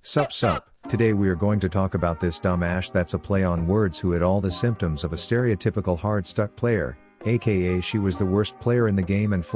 Sup. Today we are going to talk about this dumb Ash that's a play on words who had all the symptoms of a stereotypical hard-stuck player, aka she was the worst player in the game and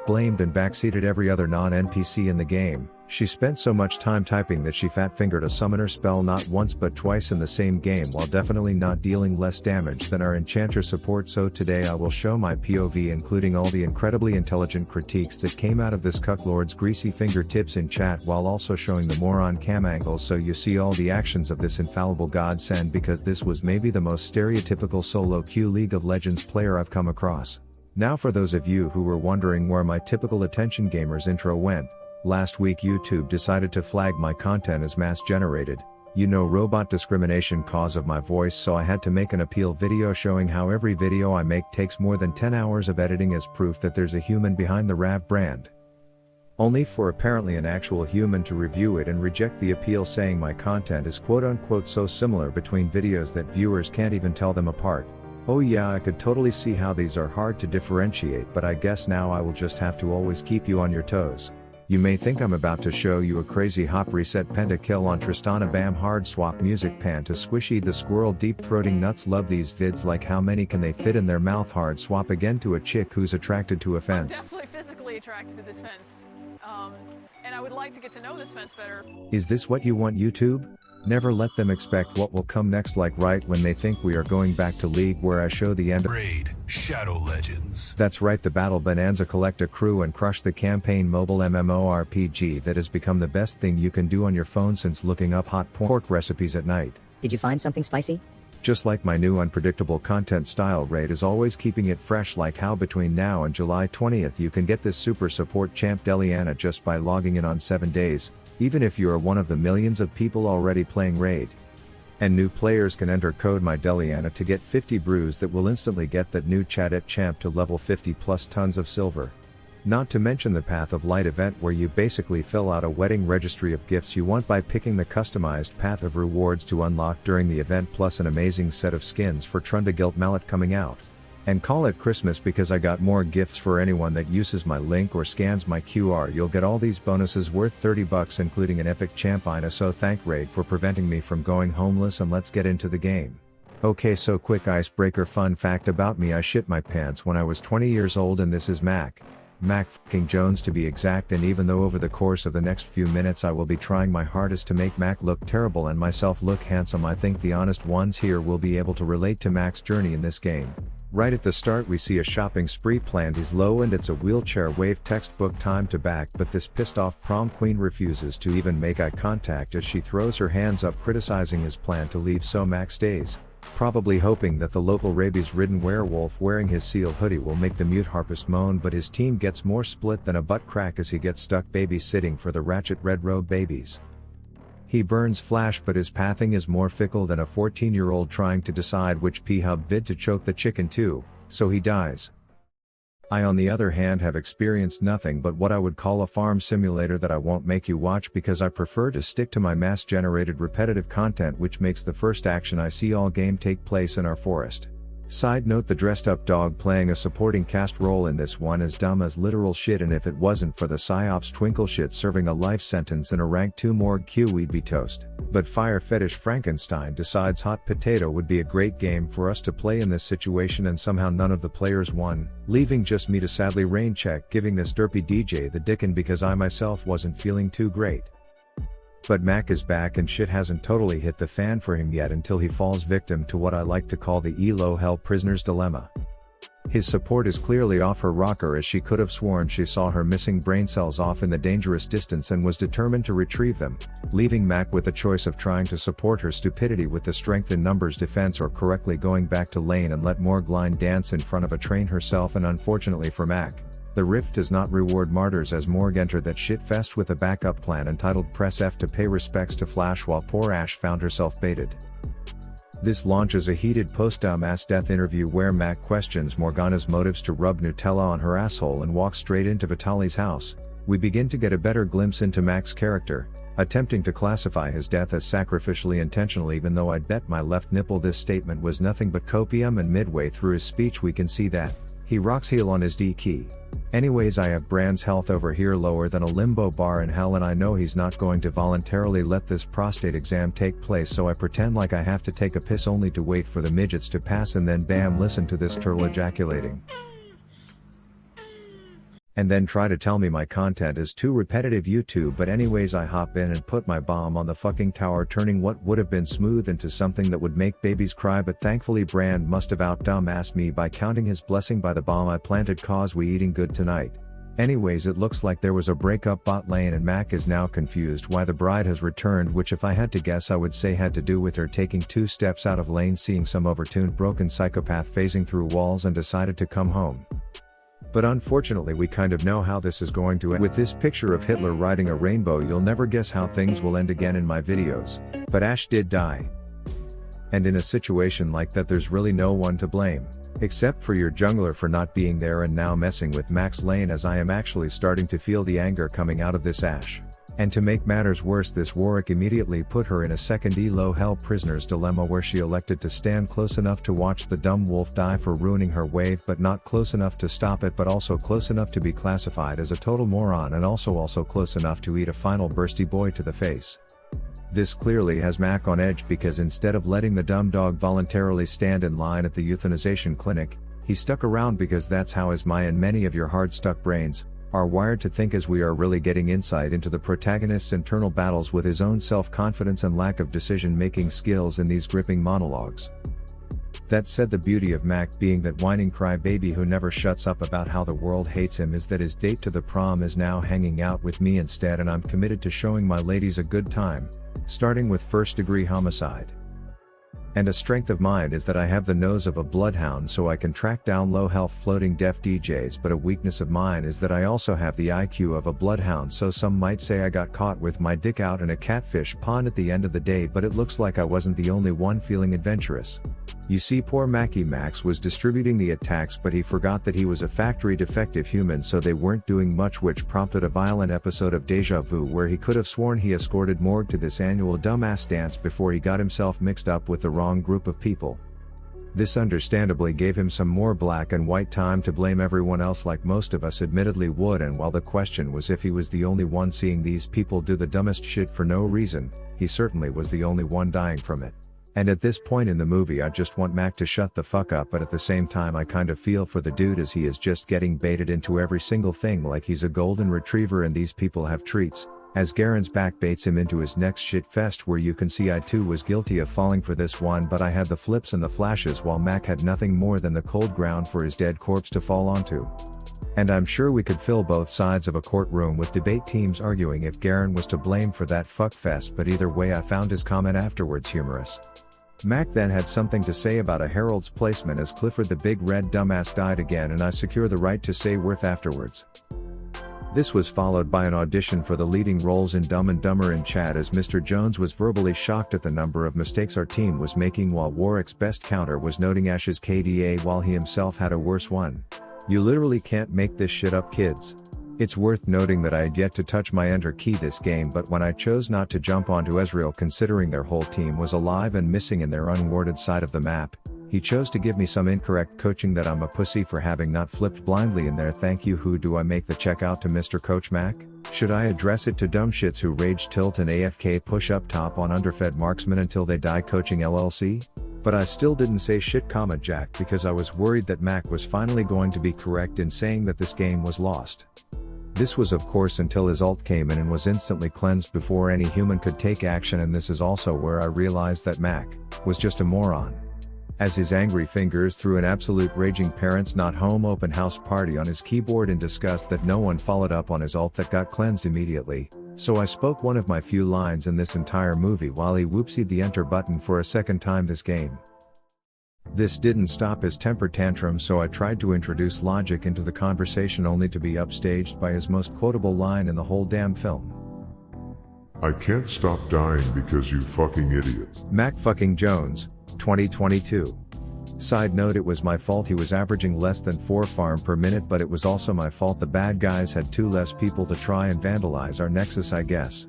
blamed and backseated every other non-NPC in the game. She spent so much time typing that she fat-fingered a summoner spell not once but twice in the same game while definitely not dealing less damage than our enchanter support. So today I will show my POV including all the incredibly intelligent critiques that came out of this cucklord's greasy fingertips in chat while also showing the moron cam angles so you see all the actions of this infallible godsend, because this was maybe the most stereotypical solo queue League of Legends player I've come across. Now for those of you who were wondering where my typical attention gamers intro went, last week YouTube decided to flag my content as mass generated, robot discrimination cause of my voice, so I had to make an appeal video showing how every video I make takes more than 10 hours of editing as proof that there's a human behind the RAV brand. Only for apparently an actual human to review it and reject the appeal, saying my content is quote unquote so similar between videos that viewers can't even tell them apart. Oh yeah, I could totally see how these are hard to differentiate, but I guess now I will just have to always keep you on your toes. You may think I'm about to show you a crazy hop reset pentakill on Tristana Bam hard swap music pan to Squishy the squirrel deep throating nuts. Love these vids like how many can they fit in their mouth. Hard swap again to a chick who's attracted to a fence. I'm definitely physically attracted to this fence. And I would like to get to know this fence better. Is this what you want, YouTube? Never let them expect what will come next, like right when they think we are going back to League, where I show the end of Raid Shadow Legends. That's right, the Battle Bonanza, collect a crew and crush the campaign mobile MMORPG that has become the best thing you can do on your phone since looking up hot pork recipes at night. Did you find something spicy? Just like my new unpredictable content style, Raid is always keeping it fresh, like how between now and July 20th you can get this super support champ Deliana just by logging in on 7 days, even if you are one of the millions of people already playing Raid. And new players can enter code MyDeliana to get 50 brews that will instantly get that new Chadet champ to level 50 plus tons of silver. Not to mention the Path of Light event, where you basically fill out a wedding registry of gifts you want by picking the customized path of rewards to unlock during the event, plus an amazing set of skins for Trundagilt Mallet coming out. And call it Christmas because I got more gifts for anyone that uses my link or scans my QR. You'll get all these bonuses worth $30 including an epic champina. So thank Raid for preventing me from going homeless, and let's get into the game. Okay, so quick icebreaker fun fact about me: I shit my pants when I was 20 years old, and this is Mac fucking Jones to be exact. And even though over the course of the next few minutes I will be trying my hardest to make Mac look terrible and myself look handsome, I think the honest ones here will be able to relate to Mac's journey in this game. Right at the start we see a shopping spree planned. He's low and it's a wheelchair wave textbook time to back, but this pissed off prom queen refuses to even make eye contact as she throws her hands up criticizing his plan to leave, so Mac stays, probably hoping that the local rabies-ridden werewolf wearing his seal hoodie will make the mute harpist moan, but his team gets more split than a butt crack as he gets stuck babysitting for the ratchet red robe babies. He burns Flash, but his pathing is more fickle than a 14-year-old trying to decide which P-Hub vid to choke the chicken to, so he dies. I on the other hand have experienced nothing but what I would call a farm simulator that I won't make you watch because I prefer to stick to my mass-generated repetitive content, which makes the first action I see all game take place in our forest. Side note: the dressed up dog playing a supporting cast role in this one is dumb as literal shit, and if it wasn't for the psyops twinkle shit serving a life sentence in a rank 2 morgue queue, we'd be toast. But Fire Fetish Frankenstein decides Hot Potato would be a great game for us to play in this situation, and somehow none of the players won, leaving just me to sadly rain check, giving this derpy DJ the dickin' because I myself wasn't feeling too great. But Mac is back and shit hasn't totally hit the fan for him yet until he falls victim to what I like to call the ELO hell prisoner's dilemma. His support is clearly off her rocker, as she could have sworn she saw her missing brain cells off in the dangerous distance and was determined to retrieve them, leaving Mac with the choice of trying to support her stupidity with the strength in numbers defense or correctly going back to lane and let Morgline dance in front of a train herself. And unfortunately for Mac, the rift does not reward martyrs, as Morg entered that shit fest with a backup plan entitled Press F to pay respects to Flash, while poor Ash found herself baited. This launches a heated post-dumbass death interview where Mac questions Morgana's motives to rub Nutella on her asshole and walks straight into Vitali's house. We begin to get a better glimpse into Mac's character, attempting to classify his death as sacrificially intentional, even though I'd bet my left nipple this statement was nothing but copium, and midway through his speech we can see that he rocks heel on his D key. Anyways, I have Brand's health over here lower than a limbo bar in hell, and I know he's not going to voluntarily let this prostate exam take place, so I pretend like I have to take a piss only to wait for the midgets to pass, and then bam, listen to this turtle ejaculating. And then try to tell me my content is too repetitive YouTube, but anyways, I hop in and put my bomb on the fucking tower, turning what would have been smooth into something that would make babies cry, but thankfully Brand must have out-dumbassed me by counting his blessing by the bomb I planted, cause we eating good tonight. Anyways, it looks like there was a breakup bot lane, and Mac is now confused why the bride has returned, which if I had to guess I would say had to do with her taking 2 steps out of lane, seeing some overtuned broken psychopath phasing through walls, and decided to come home. But unfortunately we kind of know how this is going to end. With this picture of Hitler riding a rainbow, you'll never guess how things will end again in my videos. But Ash did die. And in a situation like that there's really no one to blame. Except for your jungler for not being there and now messing with Mac's lane, as I am actually starting to feel the anger coming out of this Ash. And to make matters worse, this Warwick immediately put her in a second low hell prisoner's dilemma, where she elected to stand close enough to watch the dumb wolf die for ruining her wave, but not close enough to stop it, but also close enough to be classified as a total moron, and also close enough to eat a final bursty boy to the face. This clearly has Mac on edge, because instead of letting the dumb dog voluntarily stand in line at the euthanization clinic, he stuck around, because that's how his and many of your hard-stuck brains are wired to think, as we are really getting insight into the protagonist's internal battles with his own self-confidence and lack of decision-making skills in these gripping monologues. That said, the beauty of Mac being that whining crybaby who never shuts up about how the world hates him is that his date to the prom is now hanging out with me instead, and I'm committed to showing my ladies a good time, starting with first-degree homicide. And a strength of mine is that I have the nose of a bloodhound, so I can track down low-health floating deaf DJs, but a weakness of mine is that I also have the IQ of a bloodhound, so some might say I got caught with my dick out in a catfish pond at the end of the day, but it looks like I wasn't the only one feeling adventurous. You see, poor Mackie Max was distributing the attacks, but he forgot that he was a factory defective human, so they weren't doing much, which prompted a violent episode of Deja Vu where he could have sworn he escorted Morg to this annual dumbass dance before he got himself mixed up with the wrong group of people. This understandably gave him some more black and white time to blame everyone else, like most of us admittedly would, and while the question was if he was the only one seeing these people do the dumbest shit for no reason, he certainly was the only one dying from it. And at this point in the movie I just want Mac to shut the fuck up, but at the same time I kind of feel for the dude, as he is just getting baited into every single thing like he's a golden retriever and these people have treats, as Garen's back baits him into his next shit fest, where you can see I too was guilty of falling for this one, but I had the flips and the flashes while Mac had nothing more than the cold ground for his dead corpse to fall onto. And I'm sure we could fill both sides of a courtroom with debate teams arguing if Garen was to blame for that fuckfest, but either way I found his comment afterwards humorous. Mac then had something to say about a Herald's placement as Clifford the Big Red dumbass died again, and I secure the right to say worth afterwards. This was followed by an audition for the leading roles in Dumb and Dumber in chat, as Mr. Jones was verbally shocked at the number of mistakes our team was making, while Warwick's best counter was noting Ash's KDA while he himself had a worse one. You literally can't make this shit up, kids. It's worth noting that I had yet to touch my enter key this game, but when I chose not to jump onto Ezreal considering their whole team was alive and missing in their unwarded side of the map, he chose to give me some incorrect coaching that I'm a pussy for having not flipped blindly in there. Thank you. Who do I make the check out to, Mr. Coach Mac? Should I address it to dumb shits who rage tilt and AFK push up top on underfed marksmen until they die coaching LLC? But I still didn't say shit, Jack, because I was worried that Mac was finally going to be correct in saying that this game was lost. This was of course until his ult came in and was instantly cleansed before any human could take action, and this is also where I realized that Mac was just a moron. As his angry fingers threw an absolute raging parents not home open house party on his keyboard in disgust that no one followed up on his ult that got cleansed immediately, so I spoke one of my few lines in this entire movie while he whoopsied the enter button for a second time this game. This didn't stop his temper tantrum, so I tried to introduce logic into the conversation, only to be upstaged by his most quotable line in the whole damn film. I can't stop dying because you fucking idiots. Mac fucking Jones, 2022. Side note, it was my fault he was averaging less than 4 farm per minute, but it was also my fault the bad guys had 2 less people to try and vandalize our nexus, I guess.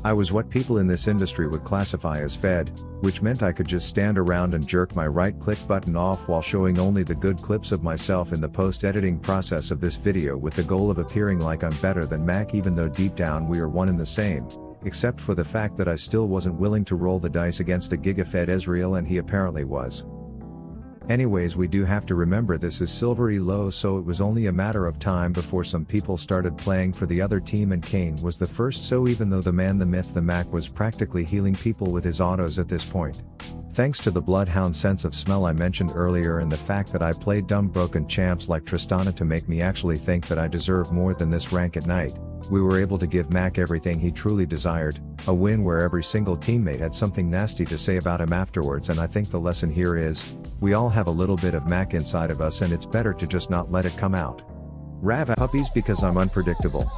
I was what people in this industry would classify as fed, which meant I could just stand around and jerk my right click button off while showing only the good clips of myself in the post-editing process of this video with the goal of appearing like I'm better than Mac, even though deep down we are one and the same, except for the fact that I still wasn't willing to roll the dice against a giga-fed Ezreal, and he apparently was. Anyways, we do have to remember this is silvery low, so it was only a matter of time before some people started playing for the other team, and Kane was the first, so even though the man, the myth, the Mac was practically healing people with his autos at this point. Thanks to the bloodhound sense of smell I mentioned earlier and the fact that I played dumb broken champs like Tristana to make me actually think that I deserve more than this rank at night, we were able to give Mac everything he truly desired, a win where every single teammate had something nasty to say about him afterwards. And I think the lesson here is, we all have a little bit of Mac inside of us and it's better to just not let it come out. Rav puppies because I'm unpredictable.